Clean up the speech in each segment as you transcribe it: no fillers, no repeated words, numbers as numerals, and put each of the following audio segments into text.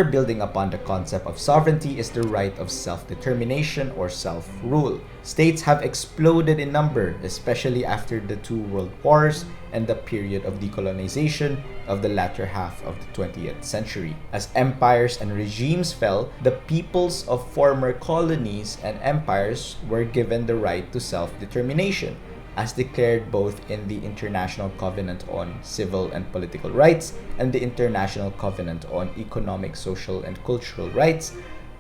building upon the concept of sovereignty is the right of self-determination or self-rule. States have exploded in number, especially after the two world wars and the period of decolonization of the latter half of the 20th century. As empires and regimes fell, the peoples of former colonies and empires were given the right to self-determination, as declared both in the International Covenant on Civil and Political Rights and the International Covenant on Economic, Social, and Cultural Rights.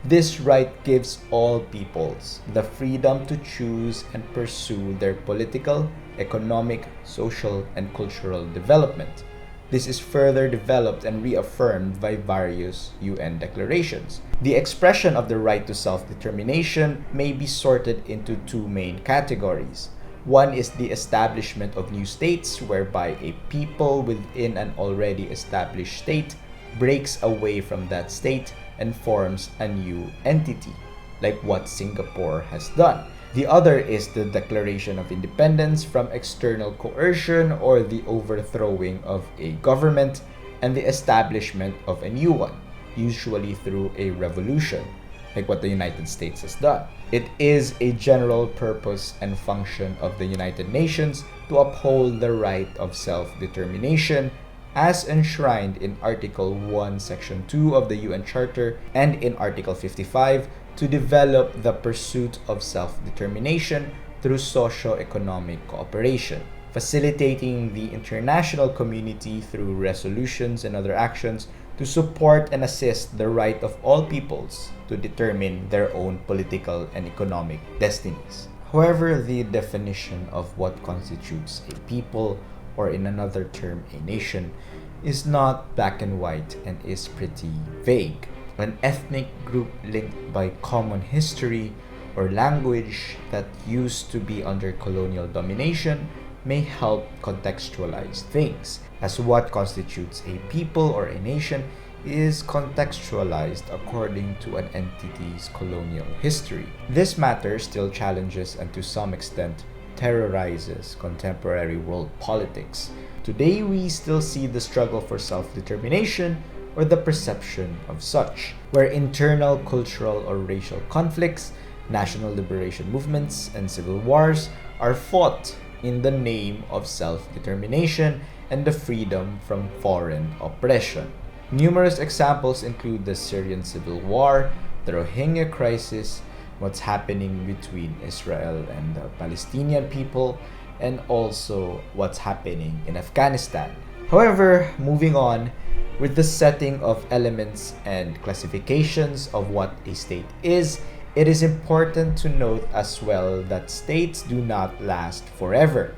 This right gives all peoples the freedom to choose and pursue their political, economic, social, and cultural development. This is further developed and reaffirmed by various UN declarations. The expression of the right to self-determination may be sorted into two main categories. One is the establishment of new states, whereby a people within an already established state breaks away from that state and forms a new entity, like what Singapore has done. The other is the declaration of independence from external coercion or the overthrowing of a government and the establishment of a new one, usually through a revolution, like what the United States has done. It is a general purpose and function of the United Nations to uphold the right of self-determination as enshrined in Article 1, Section 2 of the UN Charter and in Article 55 to develop the pursuit of self-determination through socio-economic cooperation, facilitating the international community through resolutions and other actions to support and assist the right of all peoples to determine their own political and economic destinies. However, the definition of what constitutes a people, or in another term, a nation, is not black and white and is pretty vague. An ethnic group linked by common history or language that used to be under colonial domination may help contextualize things, as what constitutes a people or a nation is contextualized according to an entity's colonial history. This matter still challenges and to some extent terrorizes contemporary world politics. Today we still see the struggle for self-determination or the perception of such, where internal cultural or racial conflicts, national liberation movements, and civil wars are fought in the name of self-determination and the freedom from foreign oppression. Numerous examples include the Syrian civil war, the Rohingya crisis, what's happening between Israel and the Palestinian people, and also what's happening in Afghanistan. However, moving on, with the setting of elements and classifications of what a state is, it is important to note as well that states do not last forever.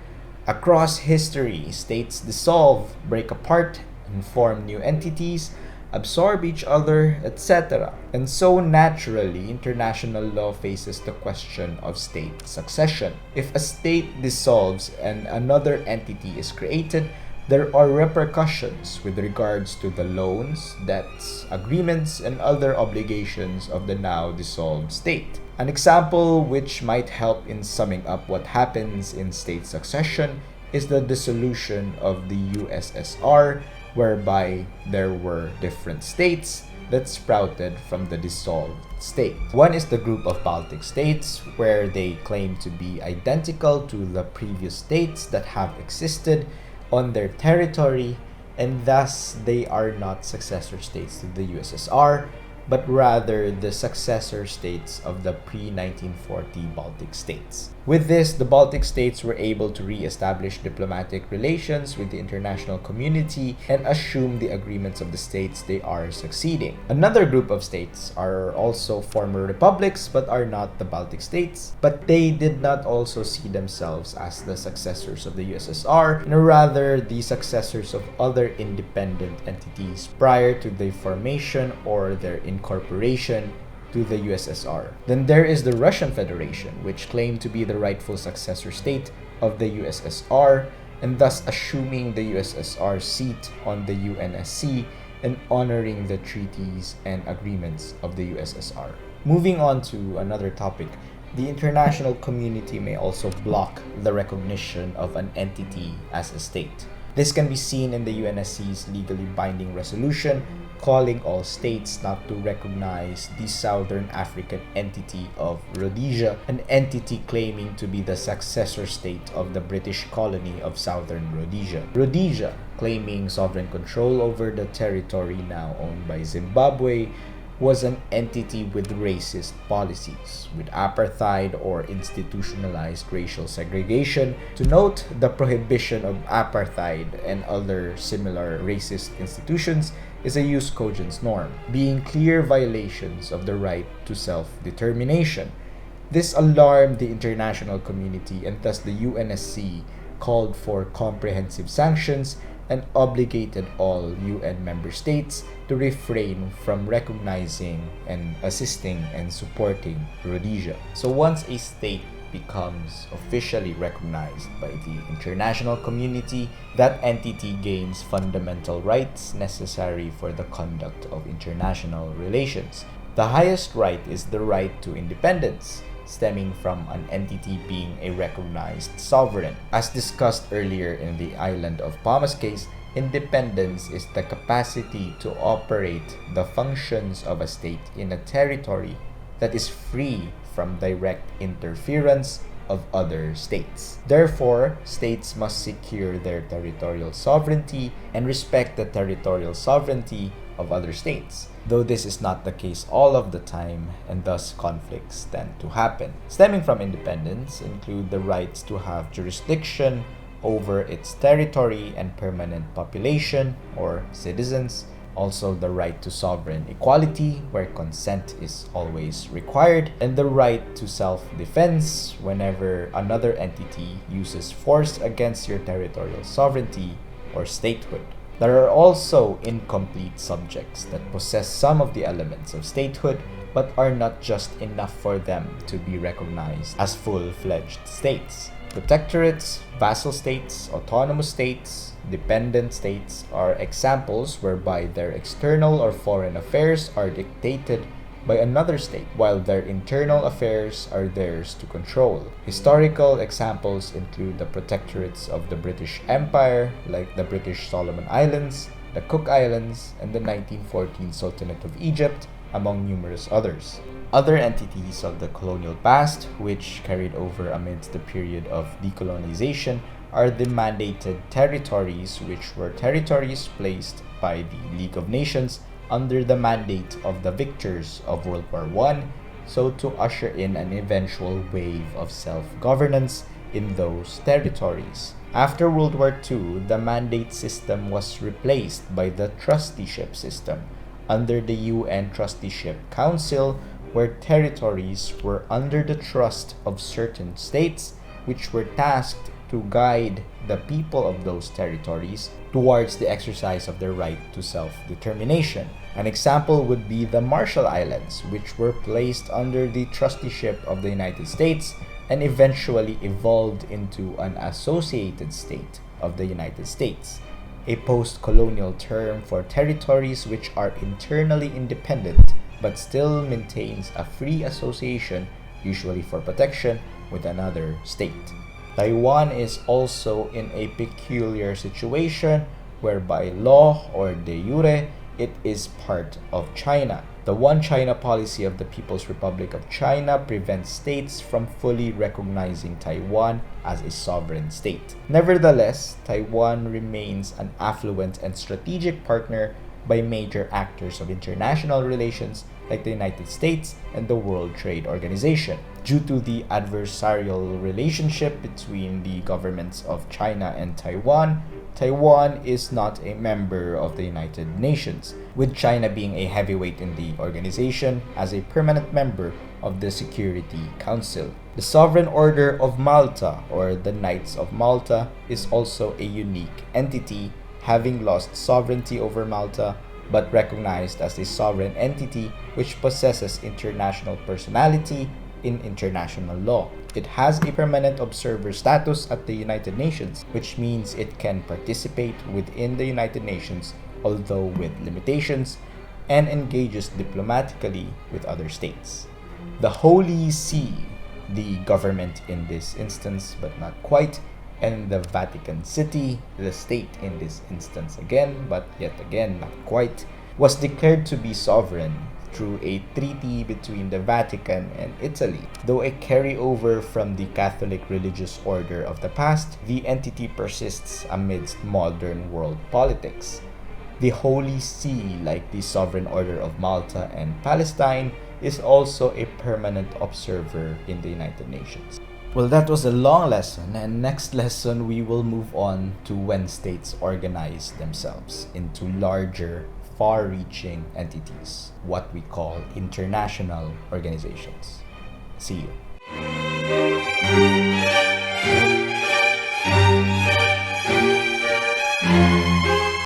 Across history, states dissolve, break apart, and form new entities, absorb each other, etc. And so naturally, international law faces the question of state succession. If a state dissolves and another entity is created, there are repercussions with regards to the loans, debts, agreements, and other obligations of the now dissolved state. An example which might help in summing up what happens in state succession is the dissolution of the USSR, whereby there were different states that sprouted from the dissolved state. One is the group of Baltic states, where they claim to be identical to the previous states that have existed on their territory, and thus they are not successor states to the USSR, but rather the successor states of the pre-1940 Baltic states. With this, the Baltic states were able to re-establish diplomatic relations with the international community and assume the agreements of the states they are succeeding. Another group of states are also former republics but are not the Baltic states, but they did not also see themselves as the successors of the USSR, and rather the successors of other independent entities prior to the formation or their incorporation to the USSR. Then there is the Russian Federation, which claimed to be the rightful successor state of the USSR, and thus assuming the USSR seat on the UNSC and honoring the treaties and agreements of the USSR. Moving on to another topic, the international community may also block the recognition of an entity as a state. This can be seen in the UNSC's legally binding resolution calling all states not to recognize the Southern African entity of Rhodesia, an entity claiming to be the successor state of the British colony of Southern Rhodesia. Rhodesia, claiming sovereign control over the territory now owned by Zimbabwe, was an entity with racist policies, with apartheid or institutionalized racial segregation. To note, the prohibition of apartheid and other similar racist institutions is a jus cogens norm, being clear violations of the right to self-determination. This alarmed the international community, and thus the UNSC called for comprehensive sanctions and obligated all UN member states to refrain from recognizing and assisting and supporting Rhodesia. So once a state becomes officially recognized by the international community, that entity gains fundamental rights necessary for the conduct of international relations. The highest right is the right to independence, stemming from an entity being a recognized sovereign. As discussed earlier in the Island of Palmas case, independence is the capacity to operate the functions of a state in a territory that is free from direct interference of other states. Therefore, states must secure their territorial sovereignty and respect the territorial sovereignty of other states, though this is not the case all of the time, and thus conflicts tend to happen. Stemming from independence include the rights to have jurisdiction over its territory and permanent population or citizens, also the right to sovereign equality where consent is always required, and the right to self-defense whenever another entity uses force against your territorial sovereignty or statehood. There are also incomplete subjects that possess some of the elements of statehood but are not just enough for them to be recognized as full-fledged states. Protectorates, vassal states, autonomous states, dependent states are examples whereby their external or foreign affairs are dictated by another state, while their internal affairs are theirs to control. Historical examples include the protectorates of the British Empire, like the British Solomon Islands, the Cook Islands, and the 1914 Sultanate of Egypt, among numerous others. Other entities of the colonial past, which carried over amidst the period of decolonization, are the mandated territories, which were territories placed by the League of Nations under the mandate of the victors of World War I, so to usher in an eventual wave of self-governance in those territories. After World War II, the mandate system was replaced by the trusteeship system under the UN Trusteeship Council, where territories were under the trust of certain states, which were tasked to guide the people of those territories towards the exercise of their right to self-determination. An example would be the Marshall Islands, which were placed under the trusteeship of the United States and eventually evolved into an associated state of the United States, a post-colonial term for territories which are internally independent but still maintains a free association, usually for protection, with another state. Taiwan is also in a peculiar situation whereby law or de jure it is part of China. The One China policy of the People's Republic of China prevents states from fully recognizing Taiwan as a sovereign state. Nevertheless, Taiwan remains an affluent and strategic partner by major actors of international relations like the United States and the World Trade Organization. Due to the adversarial relationship between the governments of China and Taiwan, Taiwan is not a member of the United Nations, with China being a heavyweight in the organization as a permanent member of the Security Council. The Sovereign Order of Malta, or the Knights of Malta, is also a unique entity, having lost sovereignty over Malta but recognized as a sovereign entity which possesses international personality in international law. It has a permanent observer status at the United Nations, which means it can participate within the United Nations, although with limitations, and engages diplomatically with other states. The Holy See, the government in this instance, but not quite, and the Vatican City, the state in this instance again, but yet again not quite, was declared to be sovereign through a treaty between the Vatican and Italy. Though a carryover from the Catholic religious order of the past, the entity persists amidst modern world politics. The Holy See, like the Sovereign Order of Malta and Palestine, is also a permanent observer in the United Nations. Well, that was a long lesson, and next lesson we will move on to when states organize themselves into larger, far-reaching entities, what we call international organizations. See you.